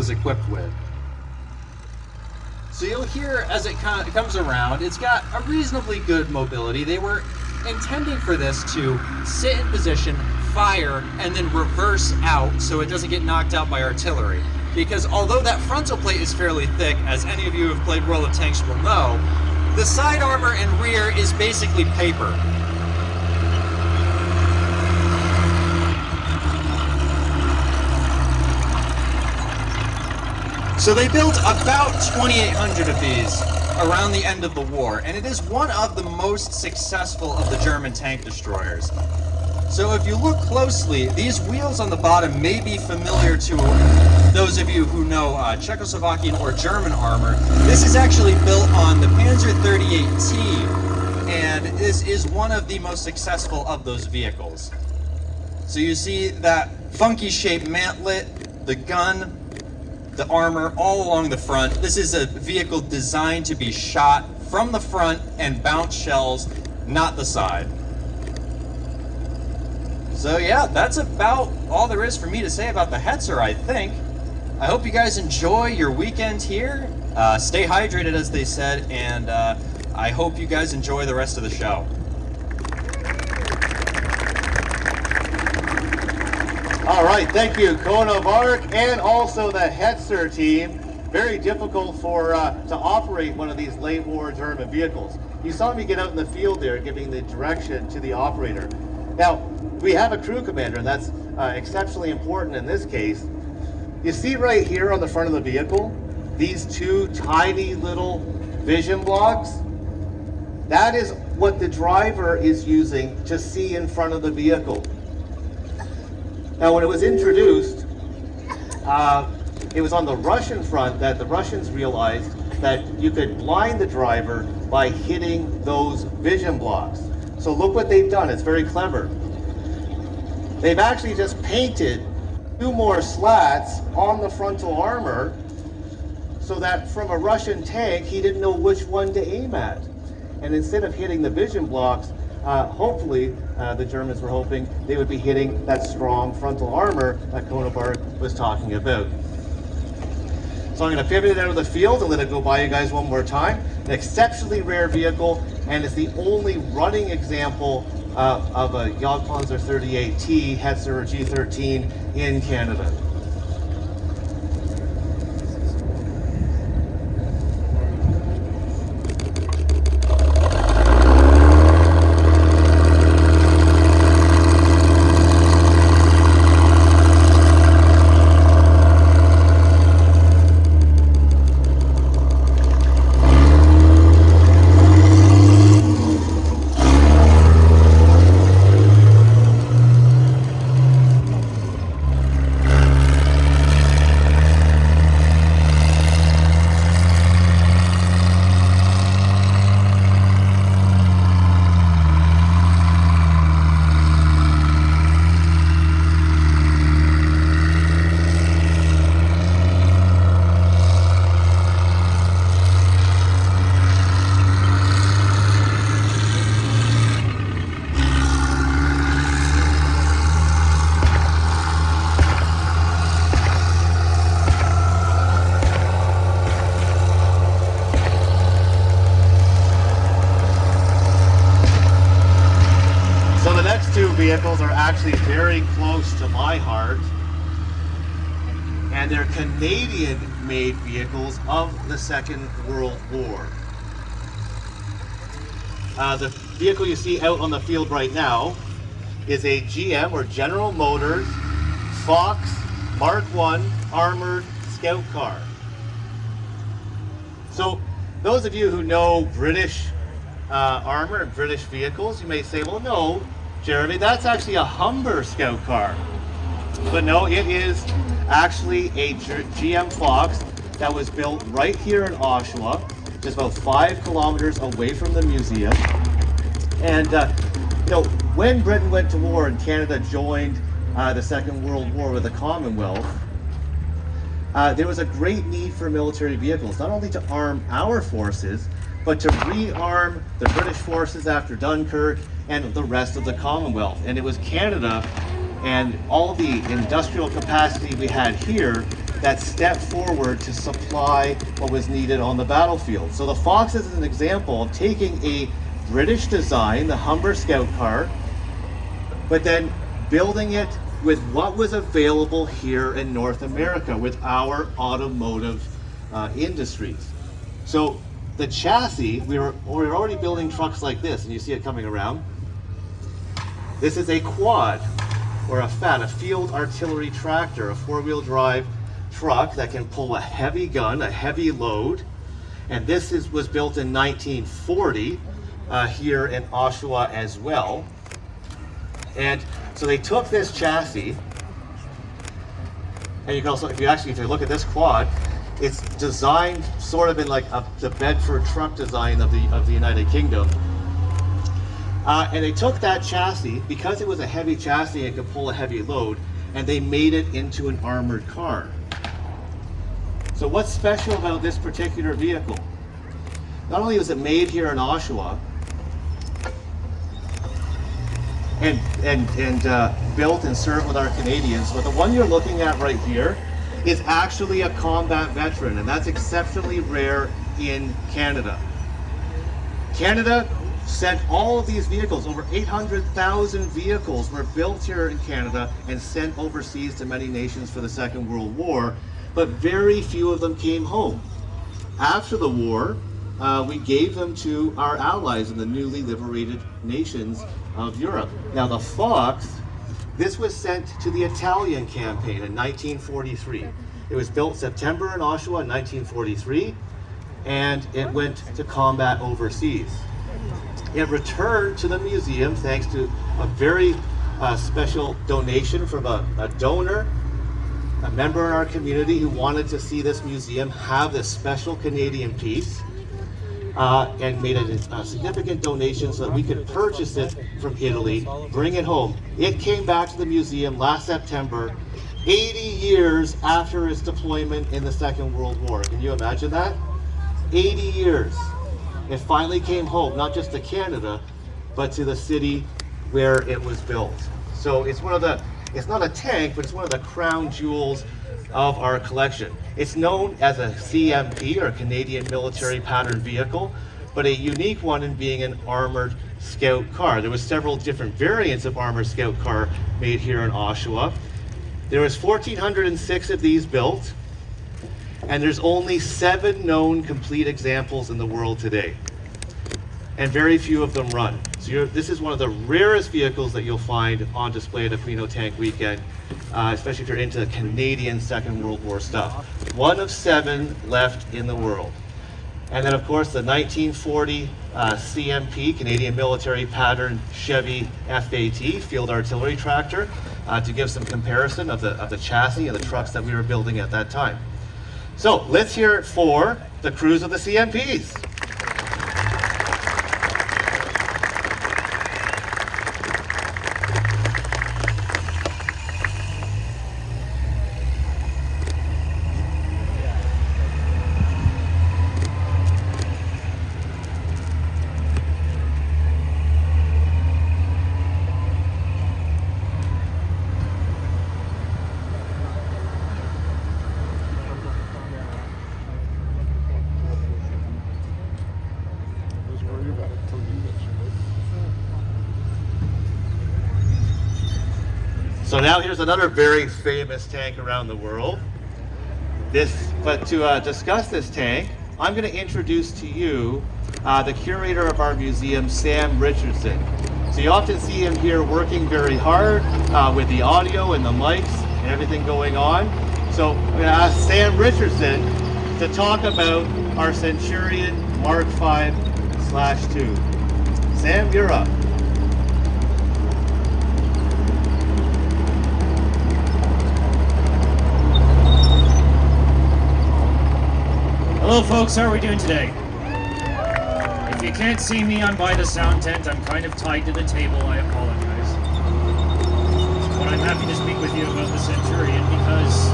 was equipped with. So you'll hear as it comes around, it's got a reasonably good mobility. They were intending for this to sit in position, fire, and then reverse out so it doesn't get knocked out by artillery. Because although that frontal plate is fairly thick, as any of you who have played World of Tanks will know, the side armor and rear is basically paper. So they built about 2,800 of these around the end of the war, and it is one of the most successful of the German tank destroyers. So if you look closely, these wheels on the bottom may be familiar to those of you who know Czechoslovakian or German armor. This is actually built on the Panzer 38T, and this is one of the most successful of those vehicles. So you see that funky shaped mantlet, the gun, the armor all along the front. This is a vehicle designed to be shot from the front and bounce shells, not the side. So yeah, that's about all there is for me to say about the Hetzer, I think. I hope you guys enjoy your weekend here. Stay hydrated, as they said, and I hope you guys enjoy the rest of the show. All right, thank you, Kona Vark, and also the Hetzer team. Very difficult to operate one of these late war German vehicles. You saw me get out in the field there, giving the direction to the operator. Now, we have a crew commander, and that's exceptionally important in this case. You see right here on the front of the vehicle, these two tiny little vision blocks? That is what the driver is using to see in front of the vehicle. Now, when it was introduced, it was on the Russian front that the Russians realized that you could blind the driver by hitting those vision blocks. So look what they've done. It's very clever. They've actually just painted 2 more slats on the frontal armor so that from a Russian tank, he didn't know which one to aim at. And instead of hitting the vision blocks, hopefully, the Germans were hoping they would be hitting that strong frontal armor that Koneberg was talking about. So I'm going to pivot it out of the field and let it go by you guys one more time. An exceptionally rare vehicle, and it's the only running example of a Jagdpanzer 38T Hetzer or G13 in Canada. Vehicles are actually very close to my heart, and they're Canadian-made vehicles of the Second World War. The vehicle you see out on the field right now is a GM, or General Motors, Fox Mark I armored scout car. So those of you who know British armor and British vehicles, you may say, well, no, Jeremy, that's actually a Humber scout car. But no, it is actually a GM Fox that was built right here in Oshawa, just about 5 kilometers away from the museum. And you know, when Britain went to war and Canada joined the Second World War with the Commonwealth, there was a great need for military vehicles, not only to arm our forces, but to rearm the British forces after Dunkirk and the rest of the Commonwealth. And it was Canada and all the industrial capacity we had here that stepped forward to supply what was needed on the battlefield. So the Fox is an example of taking a British design, the Humber Scout car, but then building it with what was available here in North America with our automotive industries. So the chassis, we were already building trucks like this, and you see it coming around. This is a quad, or a FAT, a field artillery tractor, a four-wheel drive truck that can pull a heavy gun, a heavy load. And this was built in 1940 here in Oshawa as well. And so they took this chassis, and you can also, if you look at this quad, it's designed sort of in like the Bedford truck design of the United Kingdom. And they took that chassis, because it was a heavy chassis, it could pull a heavy load, and they made it into an armored car. So what's special about this particular vehicle? Not only was it made here in Oshawa, and built and served with our Canadians, but the one you're looking at right here is actually a combat veteran, and that's exceptionally rare in Canada. Canada sent all of these vehicles, over 800,000 vehicles were built here in Canada and sent overseas to many nations for the Second World War, but very few of them came home. After the war, we gave them to our allies in the newly liberated nations of Europe. Now the Fox, this was sent to the Italian campaign in 1943. It was built September in Oshawa in 1943, and it went to combat overseas. It returned to the museum thanks to a very special donation from a donor, a member in our community who wanted to see this museum have this special Canadian piece, and made a significant donation so that we could purchase it from Italy, bring it home. It came back to the museum last September, 80 years after its deployment in the Second World War. Can you imagine that? 80 years. It finally came home, not just to Canada, but to the city where it was built. So it's it's not a tank, but it's one of the crown jewels of our collection. It's known as a CMP, or Canadian Military Pattern Vehicle, but a unique one in being an armored scout car. There was several different variants of armored scout car made here in Oshawa. There was 1,406 of these built, and there's only 7 known complete examples in the world today, and very few of them run. So this is one of the rarest vehicles that you'll find on display at Aquino Tank Weekend, especially if you're into Canadian Second World War stuff. 1 of 7 left in the world. And then of course the 1940 CMP, Canadian Military Pattern Chevy FAT, Field Artillery Tractor, to give some comparison of the chassis and the trucks that we were building at that time. So let's hear it for the crews of the CMPs. So now here's another very famous tank around the world. But to discuss this tank, I'm going to introduce to you the curator of our museum, Sam Richardson. So you often see him here working very hard with the audio and the mics and everything going on. So I'm going to ask Sam Richardson to talk about our Centurion Mark V/2. Sam, you're up. Hello folks, how are we doing today? If you can't see me, I'm by the sound tent. I'm kind of tied to the table, I apologize. But I'm happy to speak with you about the Centurion because,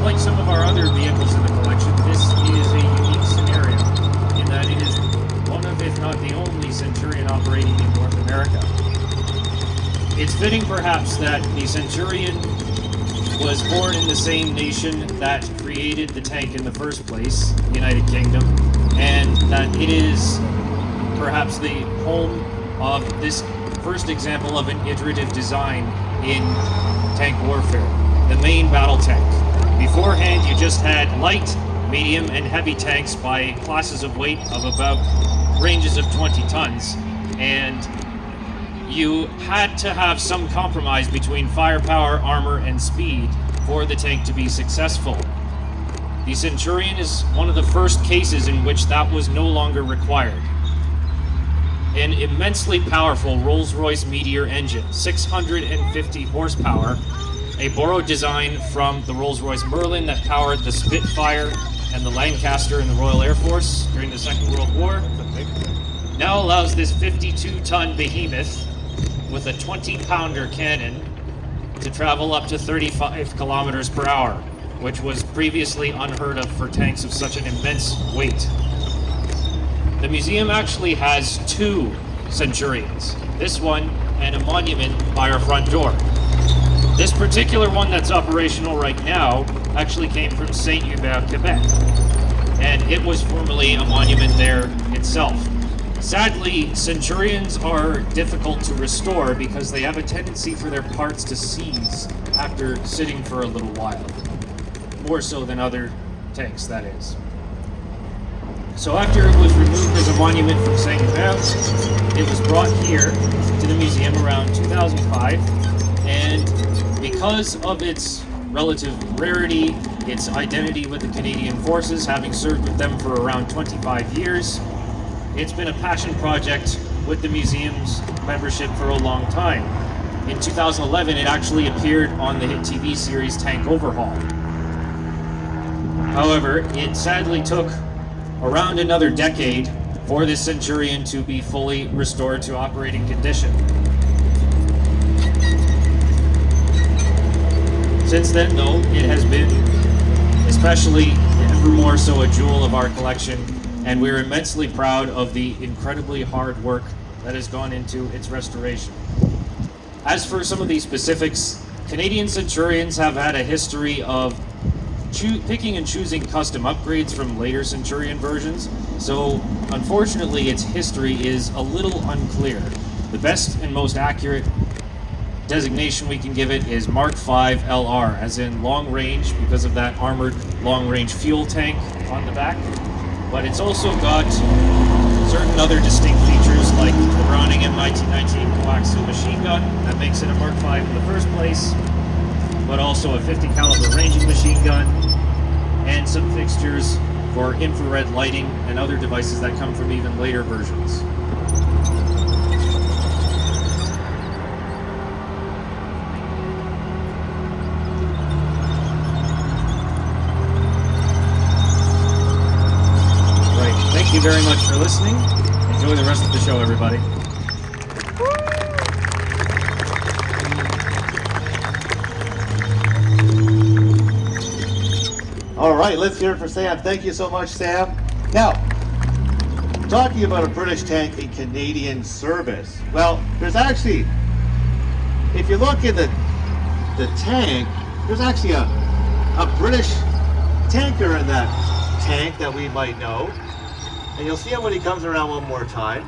like some of our other vehicles in the collection, this is a unique scenario in that it is one of, if not the only, Centurion operating in North America. It's fitting perhaps that the Centurion was born in the same nation that created the tank in the first place, the United Kingdom, and that it is perhaps the home of this first example of an iterative design in tank warfare, the main battle tank. Beforehand, you just had light, medium, and heavy tanks by classes of weight of about ranges of 20 tons, and you had to have some compromise between firepower, armor, and speed for the tank to be successful. The Centurion is one of the first cases in which that was no longer required. An immensely powerful Rolls-Royce Meteor engine, 650 horsepower, a borrowed design from the Rolls-Royce Merlin that powered the Spitfire and the Lancaster in the Royal Air Force during the Second World War, now allows this 52-ton behemoth with a 20-pounder cannon to travel up to 35 kilometers per hour, which was previously unheard of for tanks of such an immense weight. The museum actually has two Centurions, this one and a monument by our front door. This particular one that's operational right now actually came from Saint-Hubert, Quebec, and it was formerly a monument there itself. Sadly, Centurions are difficult to restore because they have a tendency for their parts to seize after sitting for a little while. More so than other tanks, that is. So after it was removed as a monument from Saint-Hubert, it was brought here to the museum around 2005, and because of its relative rarity, its identity with the Canadian Forces, having served with them for around 25 years, it's been a passion project with the museum's membership for a long time. In 2011, it actually appeared on the hit TV series Tank Overhaul. However, it sadly took around another decade for this Centurion to be fully restored to operating condition. Since then, though, it has been especially ever more so a jewel of our collection, and we're immensely proud of the incredibly hard work that has gone into its restoration. As for some of the specifics, Canadian Centurions have had a history of picking and choosing custom upgrades from later Centurion versions, so unfortunately its history is a little unclear. The best and most accurate designation we can give it is Mark V LR, as in long range because of that armored long range fuel tank on the back, but it's also got certain other distinct features like the Browning M1919 coaxial machine gun that makes it a Mark V in the first place, but also a 50 caliber ranging machine gun, and some fixtures for infrared lighting and other devices that come from even later versions. Right, thank you very much for listening. Enjoy the rest of the show, everybody. All right, let's hear it for Sam. Thank you so much, Sam. Now, talking about a British tank in Canadian service. Well, there's actually, if you look in the tank, there's actually a British tanker in that tank that we might know. And you'll see him when he comes around one more time.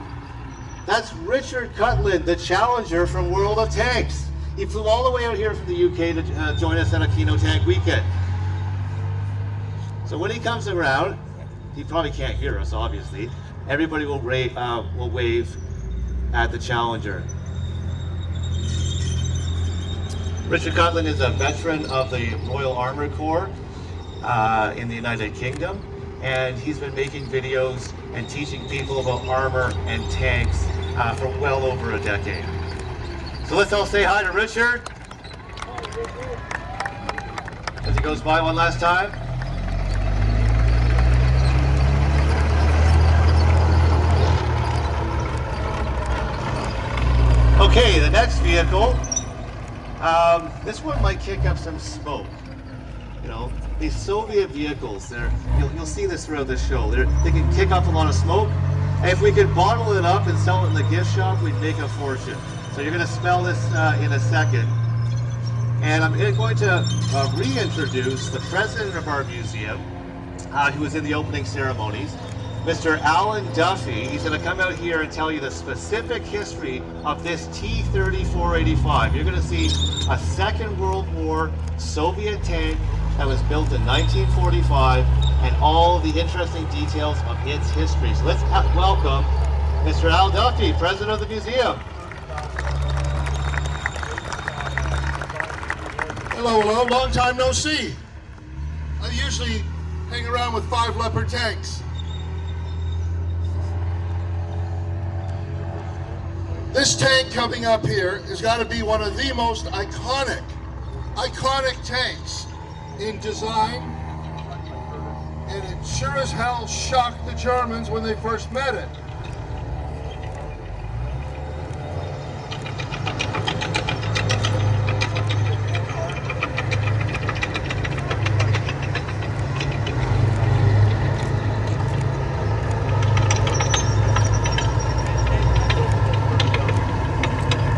That's Richard Cutland, the Challenger from World of Tanks. He flew all the way out here from the UK to join us at Aquino Tank Weekend. So when he comes around, he probably can't hear us, obviously. Everybody will wave at the Challenger. Richard Cutland is a veteran of the Royal Armoured Corps in the United Kingdom, and he's been making videos and teaching people about armor and tanks for well over a decade. So let's all say hi to Richard as he goes by one last time. Okay, the next vehicle, this one might kick up some smoke. You know, these Soviet vehicles, you'll see this throughout this show, they can kick up a lot of smoke. And if we could bottle it up and sell it in the gift shop, we'd make a fortune. So you're going to smell this in a second. And I'm going to reintroduce the president of our museum, who was in the opening ceremonies, Mr. Alan Duffy. He's going to come out here and tell you the specific history of this T-3485. You're going to see a Second World War Soviet tank that was built in 1945 and all the interesting details of its history. So let's welcome Mr. Al Duffy, president of the museum. Hello, hello, long time no see. I usually hang around with 5 Leopard tanks. This tank coming up here has got to be one of the most iconic tanks in design, and it sure as hell shocked the Germans when they first met it.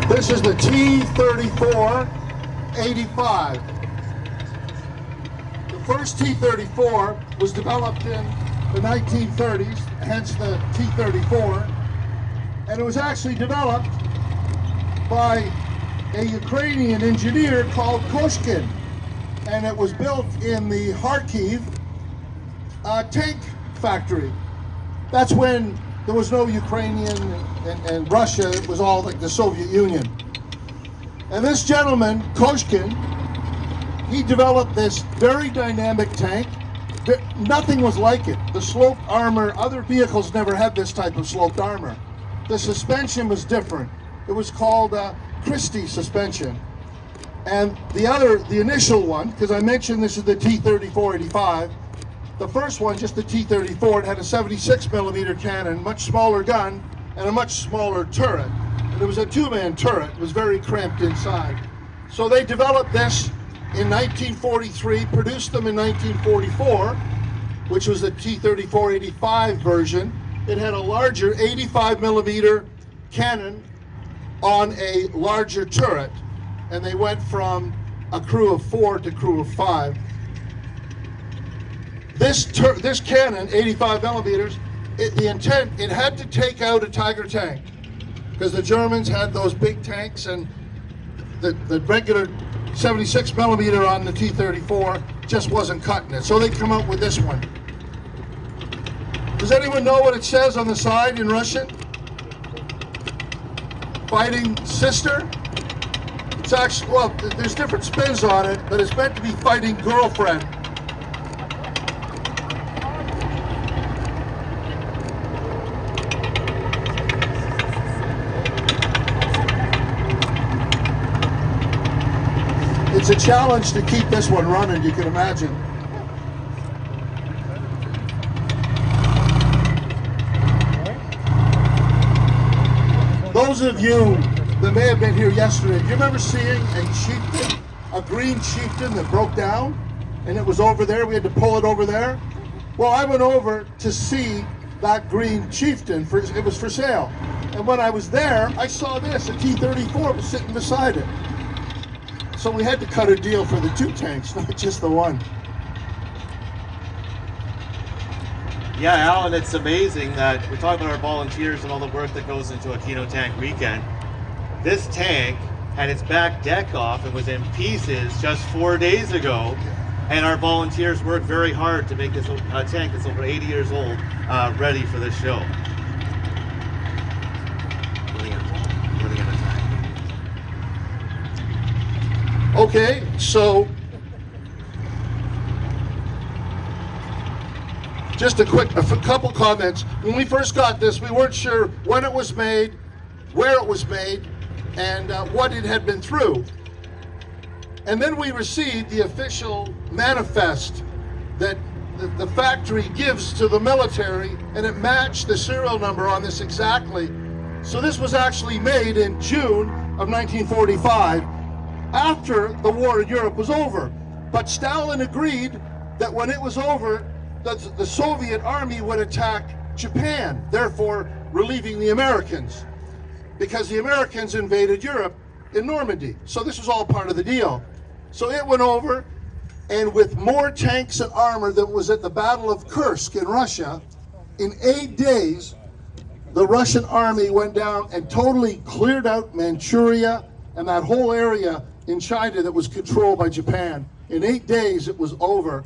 This is the T-3485. The first T-34 was developed in the 1930s, hence the T-34, and it was actually developed by a Ukrainian engineer called Koshkin, and it was built in the Kharkiv tank factory. That's when there was no Ukrainian and Russia, it was all like the Soviet Union. And this gentleman, Koshkin, he developed this very dynamic tank. Nothing was like it. The sloped armor, other vehicles never had this type of sloped armor. The suspension was different. It was called Christie suspension. And the initial one, because I mentioned this is the T-3485, the first one, just the T-34, it had a 76 millimeter cannon, much smaller gun, and a much smaller turret. And it was a 2-man turret. It was very cramped inside. So they developed this in 1943, produced them in 1944, which was the T-3485 version. It had a larger 85 millimeter cannon on a larger turret. And they went from a crew of 4 to crew of 5. This cannon, 85 millimeters, the intent, it had to take out a Tiger tank, because the Germans had those big tanks, and the regular 76 millimeter on the T-34 just wasn't cutting it. So they come out with this one. Does anyone know what it says on the side in Russian? Fighting sister? It's actually, well, there's different spins on it, but it's meant to be fighting girlfriend. It's a challenge to keep this one running, you can imagine. Those of you that may have been here yesterday, do you remember seeing a chieftain, a green chieftain that broke down? And it was over there, we had to pull it over there? Well, I went over to see that green chieftain, it was for sale. And when I was there, I saw this, a T-34 was sitting beside it. So we had to cut a deal for the 2 tanks, not just the one. Yeah, Alan, it's amazing that we're talking about our volunteers and all the work that goes into Aquino Tank Weekend. This tank had its back deck off and was in pieces just 4 days ago, and our volunteers worked very hard to make this tank that's over 80 years old ready for this show. Okay, so just a couple comments. When we first got this, we weren't sure when it was made, where it was made, and what it had been through. And then we received the official manifest that the factory gives to the military, and it matched the serial number on this exactly. So this was actually made in June of 1945. After the war in Europe was over. But Stalin agreed that when it was over, the Soviet army would attack Japan, therefore relieving the Americans, because the Americans invaded Europe in Normandy. So this was all part of the deal. So it went over, and with more tanks and armor than was at the Battle of Kursk in Russia, in 8 days, the Russian army went down and totally cleared out Manchuria and that whole area in China that was controlled by Japan. In 8 days, it was over.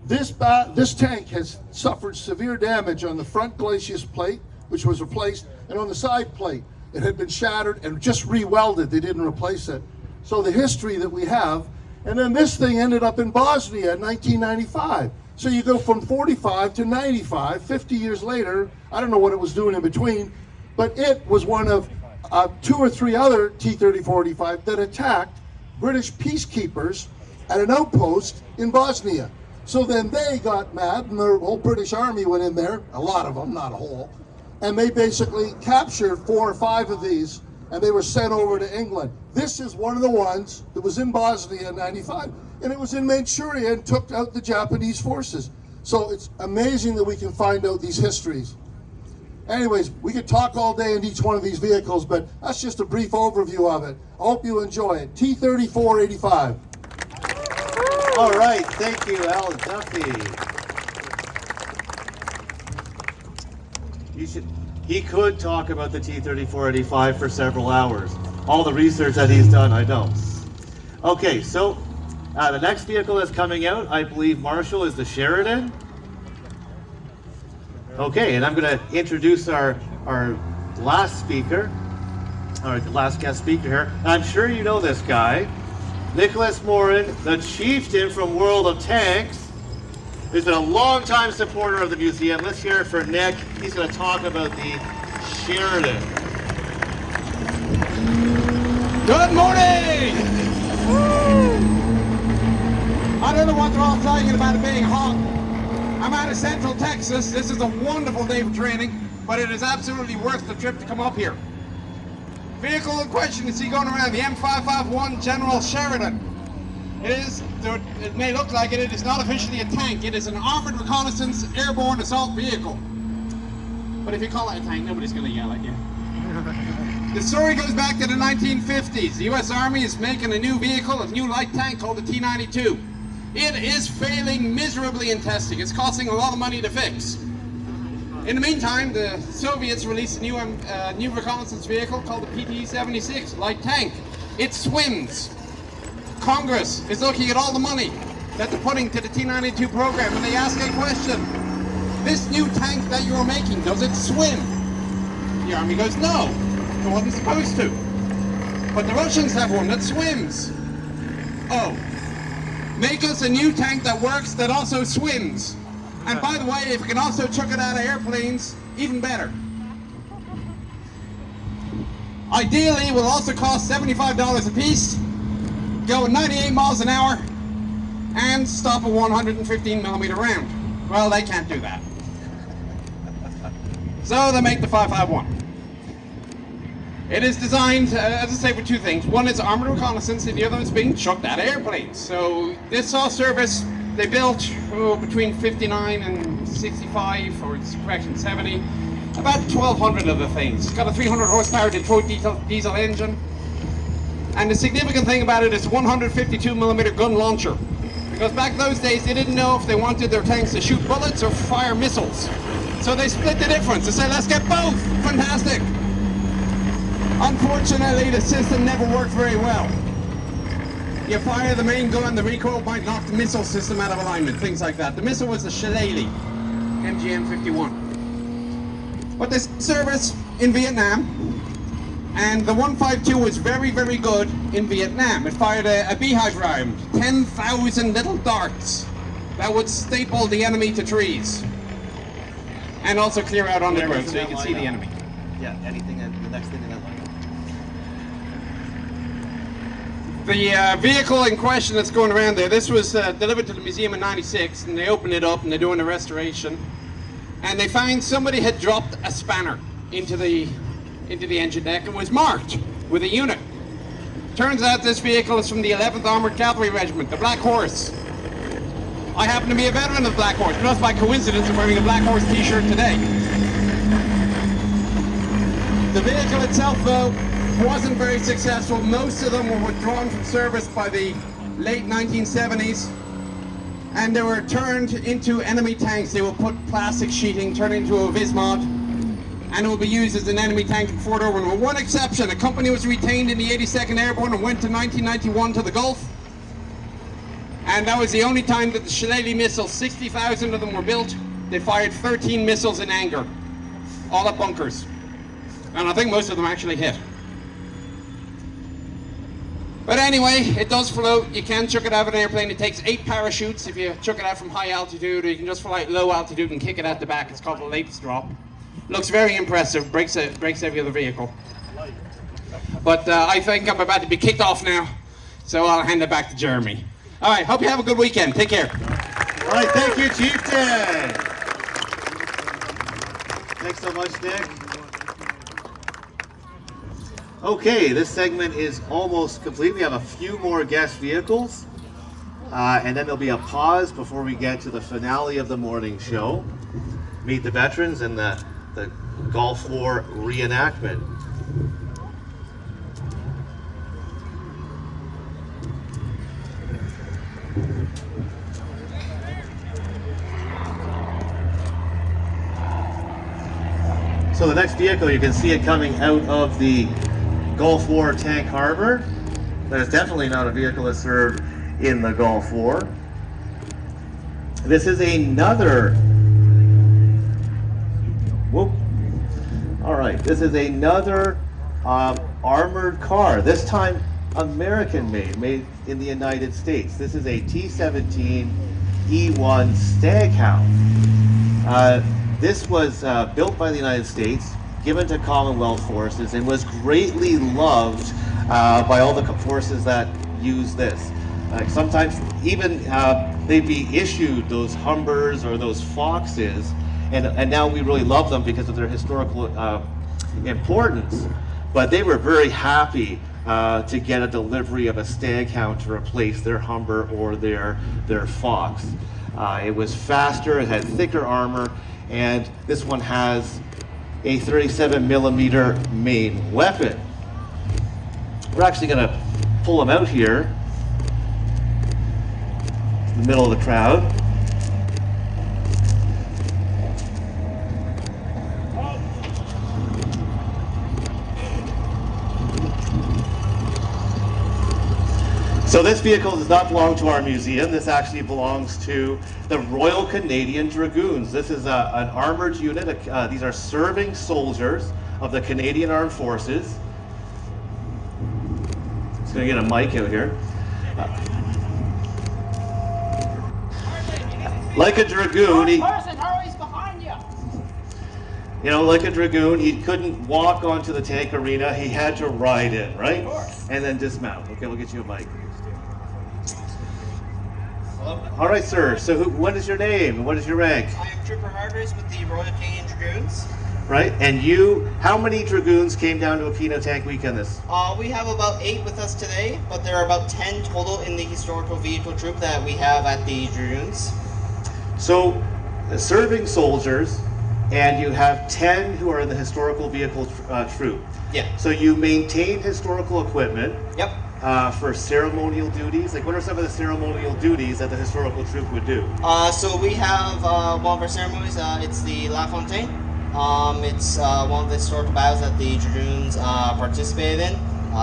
This tank has suffered severe damage on the front glacis plate, which was replaced, and on the side plate. It had been shattered and just re-welded. They didn't replace it. So the history that we have, and then this thing ended up in Bosnia in 1995. So you go from 45 to 95, 50 years later. I don't know what it was doing in between, but it was one of 2 or 3 other T-34-85 that attacked British peacekeepers at an outpost in Bosnia. So then they got mad, and the whole British army went in there, a lot of them, not a whole, and they basically captured 4 or 5 of these, and they were sent over to England. This is one of the ones that was in Bosnia in 95, and it was in Manchuria and took out the Japanese forces. So it's amazing that we can find out these histories. Anyways, we could talk all day in each one of these vehicles, but that's just a brief overview of it. I hope you enjoy it. T-34-85. All right, thank you, Al Duffy. He could talk about the T-34-85 for several hours. All the research that he's done, I know. Okay, so the next vehicle that's coming out, I believe, Marshall, is the Sheridan. Okay, and I'm going to introduce our last speaker, our last guest speaker here. I'm sure you know this guy, Nicholas Morin, the chieftain from World of Tanks, who's been a long-time supporter of the museum. Let's hear it for Nick. He's going to talk about the Sheridan. Good morning! I don't know what they're all talking about it being hot. I'm out of Central Texas. This is a wonderful day for training, but it is absolutely worth the trip to come up here. Vehicle in question you see going around, the M551 General Sheridan. It may look like it, it is not officially a tank. It is an armored reconnaissance airborne assault vehicle. But if you call it a tank, nobody's going to yell at you. The story goes back to the 1950s. The US Army is making a new vehicle, a new light tank called the T-92. It is failing miserably in testing. It's costing a lot of money to fix. In the meantime, the Soviets released a new reconnaissance vehicle called the PT-76 light tank. It swims. Congress is looking at all the money that they're putting to the T-92 program, and they ask a question. This new tank that you're making, does it swim? The Army goes, no, it wasn't supposed to. But the Russians have one that swims. Oh, make us a new tank that works, that also swims. And by the way, if you can also chuck it out of airplanes, even better. Ideally, it will also cost $75 a piece, go at 98 miles an hour, and stop a 115 millimeter round. Well, they can't do that. So they make the 551. It is designed, as I say, for 2 things. One is armored reconnaissance, and the other is being chucked out of airplanes. So this saw service. They built between 59 and 65, or correction, 70, about 1,200 of the things. It's got a 300 horsepower Detroit diesel engine. And the significant thing about it is 152 millimeter gun launcher. Because back those days, they didn't know if they wanted their tanks to shoot bullets or fire missiles. So they split the difference. They said, let's get both. Fantastic. Unfortunately, the system never worked very well. You fire the main gun, the recoil might knock the missile system out of alignment, things like that. The missile was the Shillelagh MGM-51. But this service in Vietnam, and the 152 was very, very good in Vietnam. It fired a beehive round, 10,000 little darts that would staple the enemy to trees. And also clear out on the road so you can see the enemy. Yeah, anything, the next thing in that line. The vehicle in question that's going around there, this was delivered to the museum in '96, and they opened it up and they're doing a restoration. And they find somebody had dropped a spanner into the engine deck and was marked with a unit. Turns out this vehicle is from the 11th Armored Cavalry Regiment, the Black Horse. I happen to be a veteran of Black Horse, but not by coincidence I'm wearing a Black Horse t-shirt today. The vehicle itself, though, wasn't very successful. Most of them were withdrawn from service by the late 1970s, and they were turned into enemy tanks. They will put plastic sheeting, turn it into a Vismod, and it will be used as an enemy tank in Fort Irwin. With one exception, a company was retained in the 82nd Airborne and went to 1991 to the Gulf. And that was the only time that the Shillelagh missiles, 60,000 of them were built. They fired 13 missiles in anger, all at bunkers. And I think most of them actually hit. But anyway, it does float. You can chuck it out of an airplane. It takes 8 parachutes if you chuck it out from high altitude, or you can just fly at low altitude and kick it at the back. It's called a Lapes drop. Looks very impressive, breaks every other vehicle. But I think I'm about to be kicked off now, so I'll hand it back to Jeremy. All right, hope you have a good weekend. Take care. All right, thank you, Chieftain. Thanks so much, Nick. Okay, this segment is almost complete. We have a few more guest vehicles, and then there'll be a pause before we get to the finale of the morning show. Meet the veterans and the Gulf War reenactment. So the next vehicle, you can see it coming out of the Gulf War tank harbor. That is definitely not a vehicle that served in the Gulf War. This is another, all right, this is another armored car, this time American made in the United States. This is a T-17 E1 Staghound. This was built by the United States, given to Commonwealth forces, and was greatly loved by all the forces that use this. Sometimes even they'd be issued those Humbers or those Foxes, and now we really love them because of their historical importance. But they were very happy to get a delivery of a Staghound to replace their Humber or their Fox. It was faster, it had thicker armor, and this one has a 37mm main weapon. We're actually going to pull them out here in the middle of the crowd. So this vehicle does not belong to our museum. This actually belongs to the Royal Canadian Dragoons. This is an armored unit. These are serving soldiers of the Canadian Armed Forces. Just gonna get a mic out here. Like a dragoon, like a dragoon, he couldn't walk onto the tank arena. He had to ride in, right? And then dismount. Okay, we'll get you a mic. Hello. All right, sir. So what is your name and what is your rank? I am Trooper Harders with the Royal Canadian Dragoons. Right, and you, how many Dragoons came down to Aquino Tank Week on this? We have about 8 with us today, but there are about 10 total in the historical vehicle troop that we have at the Dragoons. So, serving soldiers, and you have 10 who are in the historical vehicle troop. Yeah. So you maintain historical equipment. Yep. For ceremonial duties? Like, what are some of the ceremonial duties that the historical troop would do? So we have one of our ceremonies, it's the La Fontaine. It's one of the historical battles that the Dragoons participated in.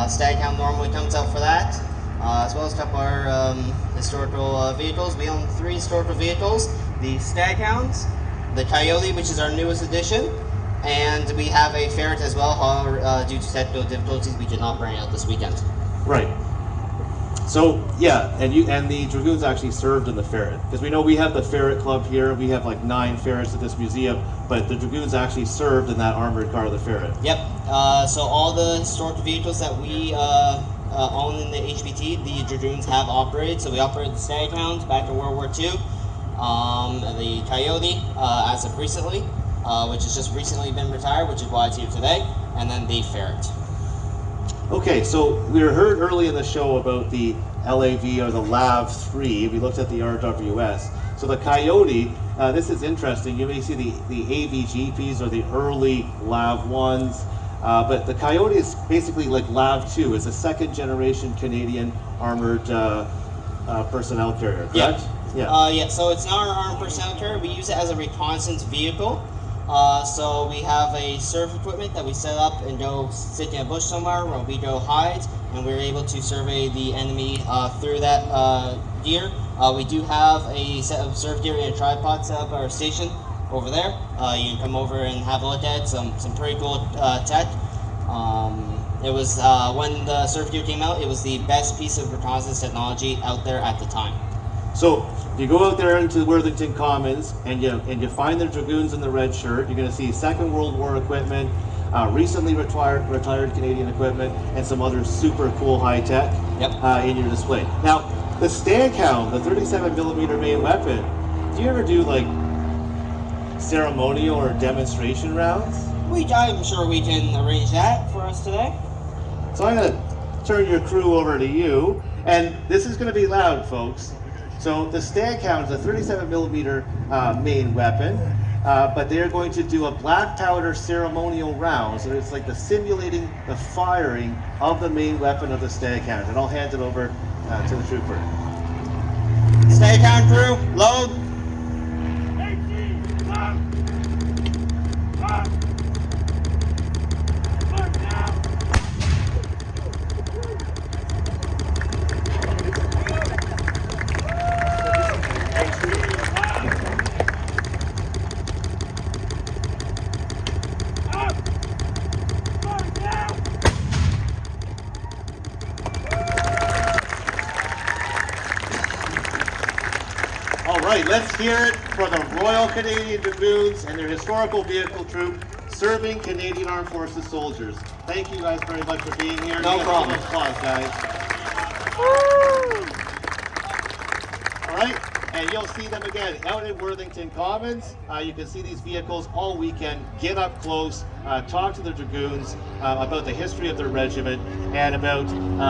Staghound normally comes out for that, as well as a couple of our historical vehicles. We own 3 historical vehicles, the Staghounds, the Coyote, which is our newest addition, and we have a Ferret as well. However, due to technical difficulties, we did not bring it out this weekend. Right. So yeah, and the Dragoons actually served in the Ferret, because we know we have the Ferret Club here. We have like 9 Ferrets at this museum, but the Dragoons actually served in that armored car, the Ferret. Yep. So all the historical vehicles that we own in the HBT, the Dragoons have operated. So we operated the Staghound back in World War II, the Coyote as of recently, which has just recently been retired, which is why it's here today, and then the Ferret. Okay, so we heard early in the show about the LAV or the LAV-3. We looked at the RWS. So the Coyote, this is interesting. You may see the AVGPs or the early LAV-1s, but the Coyote is basically like LAV-2. It's a second generation Canadian armored personnel carrier, correct? Yeah, so it's not our armed personnel carrier. We use it as a reconnaissance vehicle. So we have a surf equipment that we set up and go sit in a bush somewhere where we go hide, and we're able to survey the enemy through that gear. We do have a set of surf gear and a tripod set up at our station over there. You can come over and have a look at it. Some pretty cool tech. It was when the surf gear came out, it was the best piece of reconnaissance technology out there at the time. So you go out there into Worthington Commons and you find the Dragoons in the red shirt. You're going to see Second World War equipment, recently retired Canadian equipment, and some other super cool high tech in your display. Now, the Staghound, the 37mm main weapon, do you ever do like ceremonial or demonstration rounds? I'm sure we can arrange that for us today. So I'm going to turn your crew over to you, and this is going to be loud, folks. So the Staghound is a 37mm main weapon, but they're going to do a black powder ceremonial round. So it's like simulating the firing of the main weapon of the Staghound. And I'll hand it over to the trooper. Staghound crew, load. All right, let's hear it for the Royal Canadian Dragoons and their historical vehicle troop serving Canadian Armed Forces soldiers. Thank you guys very much for being here. No problem. Applause, guys. All right, and you'll see them again out in Worthington Commons. You can see these vehicles all weekend. Get up close, talk to the Dragoons about the history of their regiment and about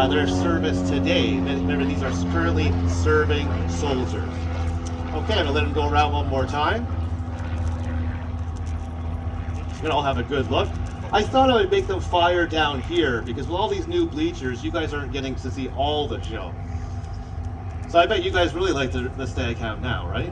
their service today. Remember, these are currently serving soldiers. Okay, I'm gonna let them go around one more time. You're gonna all have a good look. I thought I would make them fire down here because with all these new bleachers, you guys aren't getting to see all the show. So I bet you guys really like the Staghound now, right?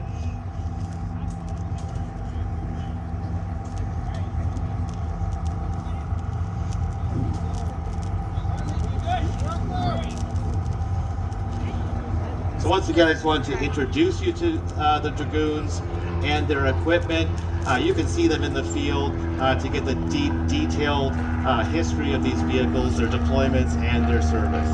So once again, I just wanted to introduce you to the Dragoons and their equipment. You can see them in the field to get the detailed history of these vehicles, their deployments, and their service.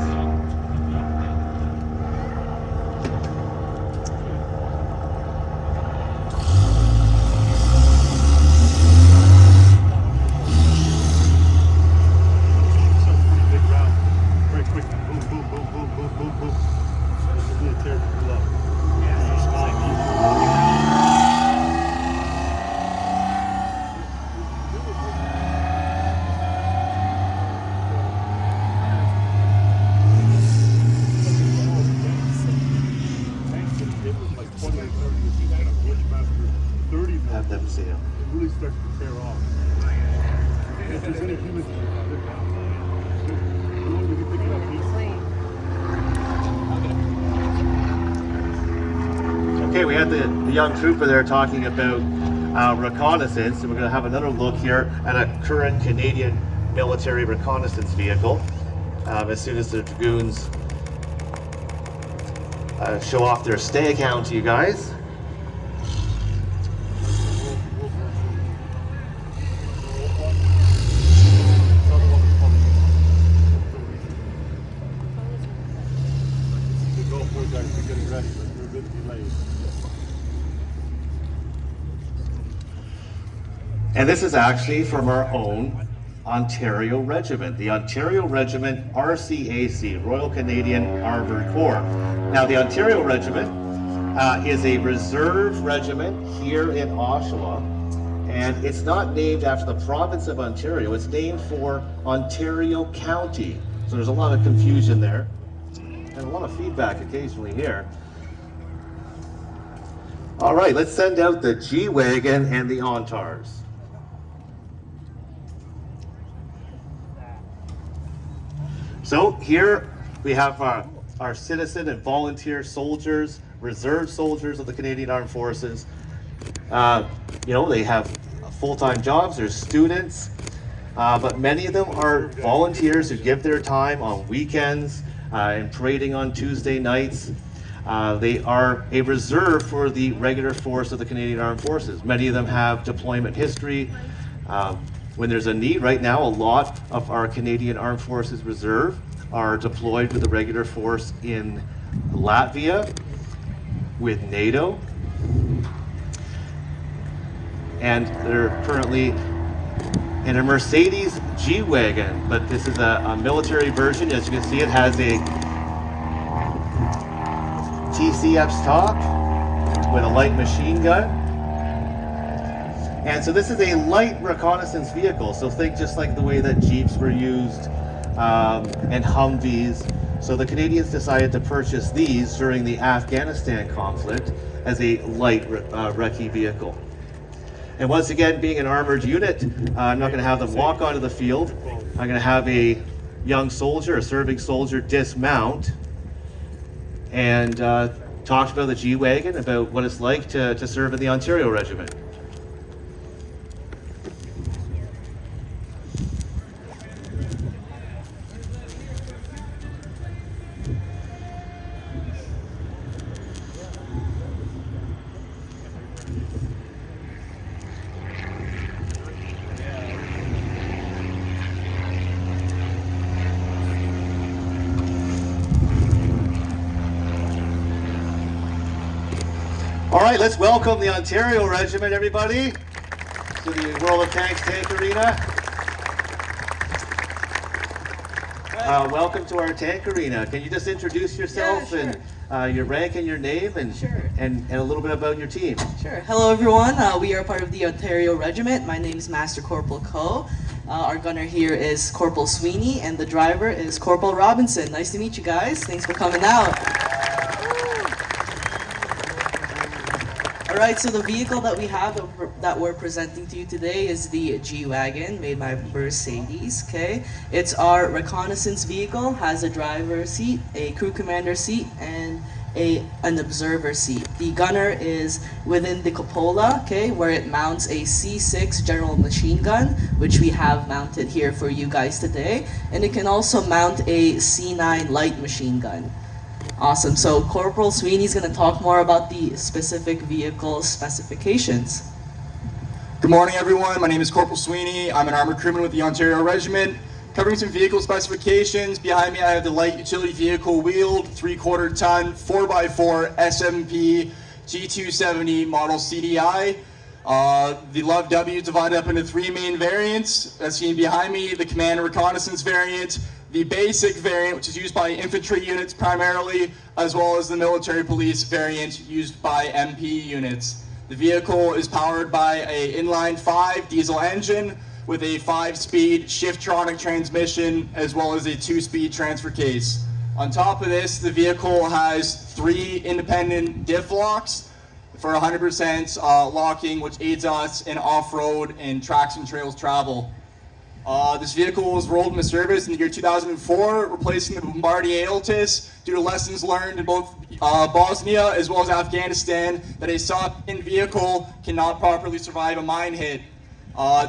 Have them see them. It really starts to tear off. If there's any humans, we can pick it up easily. Okay, we had the young trooper there talking about reconnaissance, and we're going to have another look here at a current Canadian military reconnaissance vehicle as soon as the Dragoons show off their Staghound to you guys. And this is actually from our own Ontario Regiment, the Ontario Regiment RCAC, Royal Canadian Armoured Corps. Now the Ontario Regiment is a reserve regiment here in Oshawa, and it's not named after the province of Ontario, it's named for Ontario County. So there's a lot of confusion there, and a lot of feedback occasionally here. All right, let's send out the G-Wagon and the Ontars. So here we have are citizen and volunteer soldiers, reserve soldiers of the Canadian Armed Forces. They have full-time jobs, they're students, but many of them are volunteers who give their time on weekends and parading on Tuesday nights. They are a reserve for the regular force of the Canadian Armed Forces. Many of them have deployment history. When there's a need right now, a lot of our Canadian Armed Forces Reserve are deployed with the regular force in Latvia, with NATO, and they're currently in a Mercedes G-Wagon, but this is a military version. As you can see, it has a TCF's top with a light machine gun. And so this is a light reconnaissance vehicle. So think just like the way that Jeeps were used and Humvees. So the Canadians decided to purchase these during the Afghanistan conflict as a light recce vehicle. And once again, being an armored unit, I'm not going to have them walk onto the field. I'm going to have a young soldier, a serving soldier, dismount and talk about the G-Wagon, about what it's like to serve in the Ontario Regiment. All right, let's welcome the Ontario Regiment, everybody, to the World of Tanks Tank Arena. Welcome to our tank arena. Can you just introduce yourself and your rank and your name and, and a little bit about your team? Sure. Hello, everyone. We are part of the Ontario Regiment. My name is Master Corporal Coe. Our gunner here is Corporal Sweeney, and the driver is Corporal Robinson. Nice to meet you guys. Thanks for coming out. Alright, so the vehicle that we have that we're presenting to you today is the G-Wagon made by Mercedes, okay? It's our reconnaissance vehicle, has a driver's seat, a crew commander seat, and an observer seat. The gunner is within the cupola, okay, where it mounts a C6 general machine gun, which we have mounted here for you guys today, and it can also mount a C9 light machine gun. Awesome. So Corporal Sweeney's going to talk more about the specific vehicle specifications. Good morning, everyone. My name is Corporal Sweeney. I'm an armored crewman with the Ontario Regiment. Covering some vehicle specifications, behind me I have the light utility vehicle wheeled 3/4 ton 4x4 SMP G270 model CDI. The Love W divided up into 3 main variants. As seen behind me, the command and reconnaissance variant, the basic variant, which is used by infantry units primarily, as well as the military police variant used by MP units. The vehicle is powered by an inline 5 diesel engine with a 5-speed Shiftronic transmission, as well as a 2-speed transfer case. On top of this, the vehicle has 3 independent diff locks for 100% locking, which aids us in off-road and tracks and trails travel. This vehicle was rolled into service in the year 2004, replacing the Bombardier Altis due to lessons learned in both Bosnia as well as Afghanistan that a soft-in vehicle cannot properly survive a mine hit.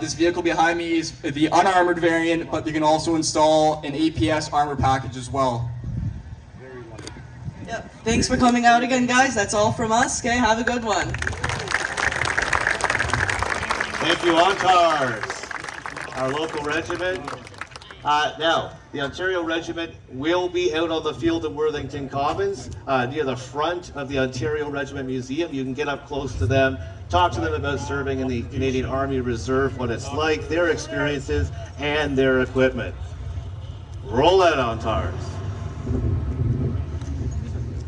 This vehicle behind me is the unarmored variant, but you can also install an APS armor package as well. Yep. Thanks for coming out again, guys. That's all from us. Okay, have a good one. Thank you, ONTARS, our local regiment. Now, the Ontario Regiment will be out on the field at Worthington Commons near the front of the Ontario Regiment Museum. You can get up close to them, talk to them about serving in the Canadian Army Reserve, what it's like, their experiences, and their equipment. Roll out, ONTARS.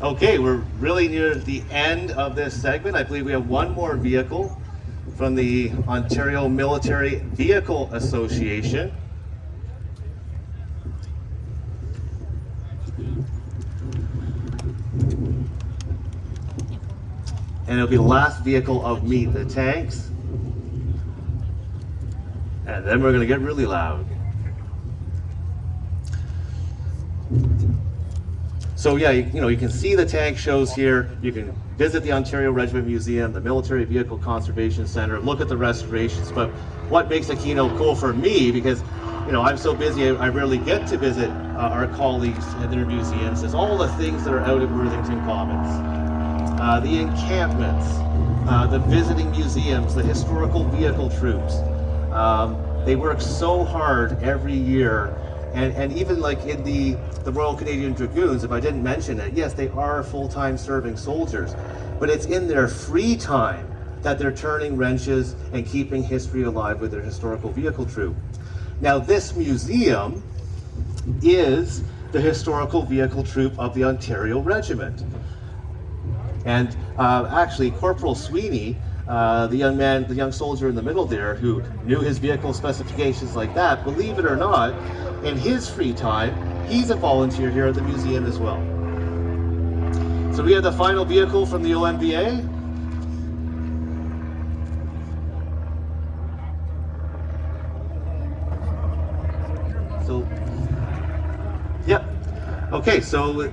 Okay, we're really near the end of this segment. I believe we have one more vehicle from the Ontario Military Vehicle Association. And it'll be the last vehicle of Meet the Tanks. And then we're going to get really loud. So yeah, you can see the tank shows here. You can visit the Ontario Regiment Museum, the Military Vehicle Conservation Center, look at the restorations. But what makes Aquino cool for me, because I'm so busy, I rarely get to visit our colleagues in their museums, is all the things that are out at Worthington Commons. The encampments, the visiting museums, the historical vehicle troops. They work so hard every year. And even like in the Royal Canadian Dragoons, if I didn't mention it, yes, they are full-time serving soldiers, but it's in their free time that they're turning wrenches and keeping history alive with their historical vehicle troop. Now, this museum is the historical vehicle troop of the Ontario Regiment. And actually, Corporal Sweeney, the young soldier in the middle there who knew his vehicle specifications like that, believe it or not, in his free time, he's a volunteer here at the museum as well. So we have the final vehicle from the OMVA. So, yep. Okay, so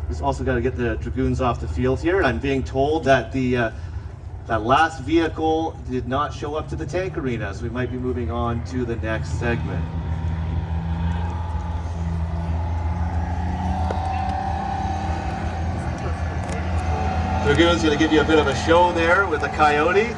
just also got to get the Dragoons off the field here, and I'm being told that that last vehicle did not show up to the tank arena, so we might be moving on to the next segment. Dragoon's going to give you a bit of a show there with the Coyote.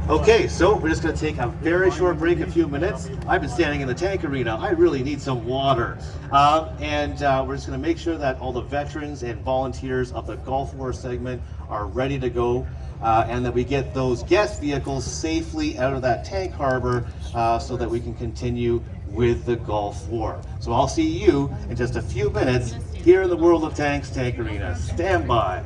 Okay, so we're just going to take a very short break, a few minutes. I've been standing in the tank arena. I really need some water. And we're just going to make sure that all the veterans and volunteers of the Gulf War segment are ready to go, and that we get those guest vehicles safely out of that tank harbor so that we can continue with the Gulf War. So I'll see you in just a few minutes here in the World of Tanks Tank Arena. Stand by.